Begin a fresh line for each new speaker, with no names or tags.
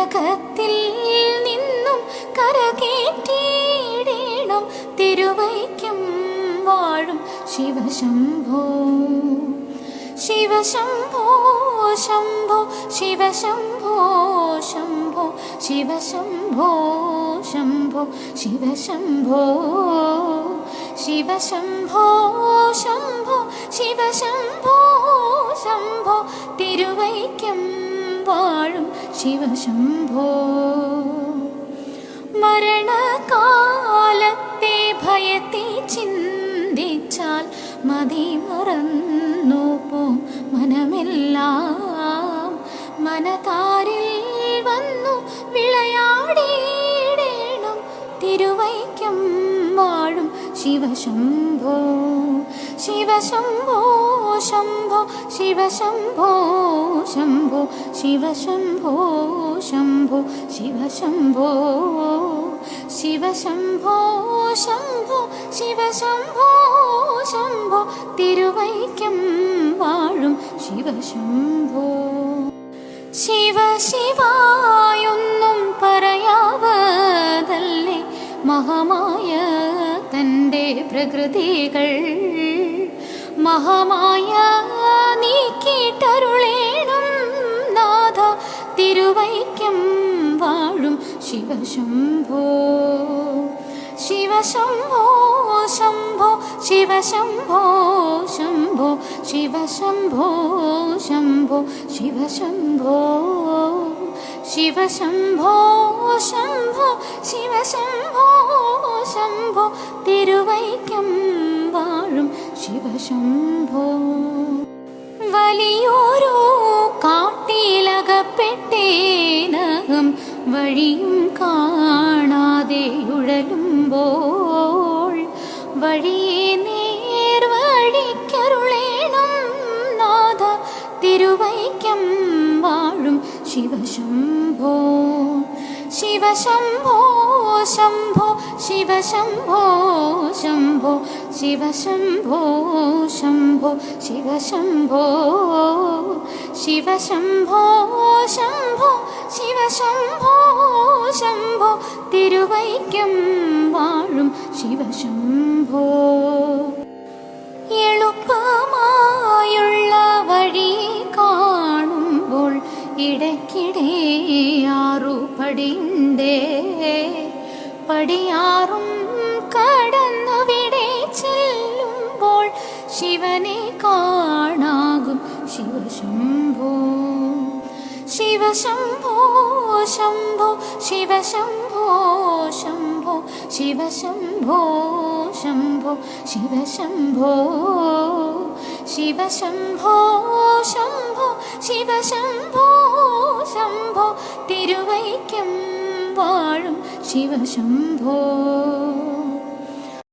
നരകത്തിൽ നിന്നും കരകേറ്റിയിടേണം തിരുവൈക്കം വാഴും ശിവശംഭോ. ശിവശംഭോ ശംഭോ ശിവശംഭോ ശംഭോ ശിവശംഭോ ശംഭോ ശിവശംഭോ ശിവശംഭോ ശംഭോ ശിവശംഭോ ശംഭോ തിരുവൈക്കം വാഴും ശിവശംഭോ. മരണകാലത്തെ ഭയത്തെ ചിന്തിച്ചാൽ മതി മറന്നു പോം മനമെല്ലാം. മനതാരിൽ വന്നു വിളയാടിയിടേണം തിരുവൈക്കം വാഴും ശിവശംഭോ. ശിവശംഭോ ശംഭോ ശിവശംഭോ ശംഭോ ശിവശംഭോ ശംഭോ ശിവശംഭോ ശിവശംഭോ ശംഭോ ശിവശംഭോ ശംഭോ തിരുവൈക്കം വാഴും ശിവശംഭോ. ശിവ ശിവായൊന്നും പറയാവതല്ലേ മഹാമായ തൻ്റെ പ്രകൃതികൾ. മഹാമായ നീക്കിട്ടരുളേണം നാഥ തിരുവൈക്കം വാഴും ശിവശംഭോ. ശിവശംഭോ ശംഭോ ശിവശംഭോ ശംഭോ ശിവശംഭോ ശംഭോ ശിവശംഭോ ശിവശംഭോ ശംഭോ ശിവശംഭോ ശംഭോ തിരുവൈക്കം വാഴും ശിവശംഭോ. വലിയോരോ കാട്ടിലകപ്പെട്ടേനകം വഴിയും കാണാതെ ഉഴലുമ്പോൾ വഴിയെ നേർവഴിക്കരുളേണം നാഥ തിരുവൈക്കം വാഴും ശിവശംഭോ. ശിവശംഭോ ശംഭോ ശിവശംഭോ ശംഭോ ശിവശംഭോ ശംഭോ ശിവശംഭോ ശിവശംഭോ ശംഭോ ശിവശംഭോ ശംഭോ തിരുവൈക്കം വാഴും ശിവശംഭോ. എളുപ്പമായുള്ള വഴി കാണുമ്പോൾ ഇടയ്ക്കിടെ ആറുപടിയുണ്ടേ. പടിയാറും കടന്നുവിടെ ചെല്ലുമ്പോൾ ശിവനെ കാണാകും ശിവശംഭോ. ശിവശംഭോ ശംഭോ ശിവശംഭോ ശംഭോ ശിവശംഭോ ശംഭോ ശിവശംഭോ ശിവശംഭോ ശംഭോ ശിവശംഭോ ശംഭോ തിരുവൈക്കം വാഴും ശിവശംഭോ.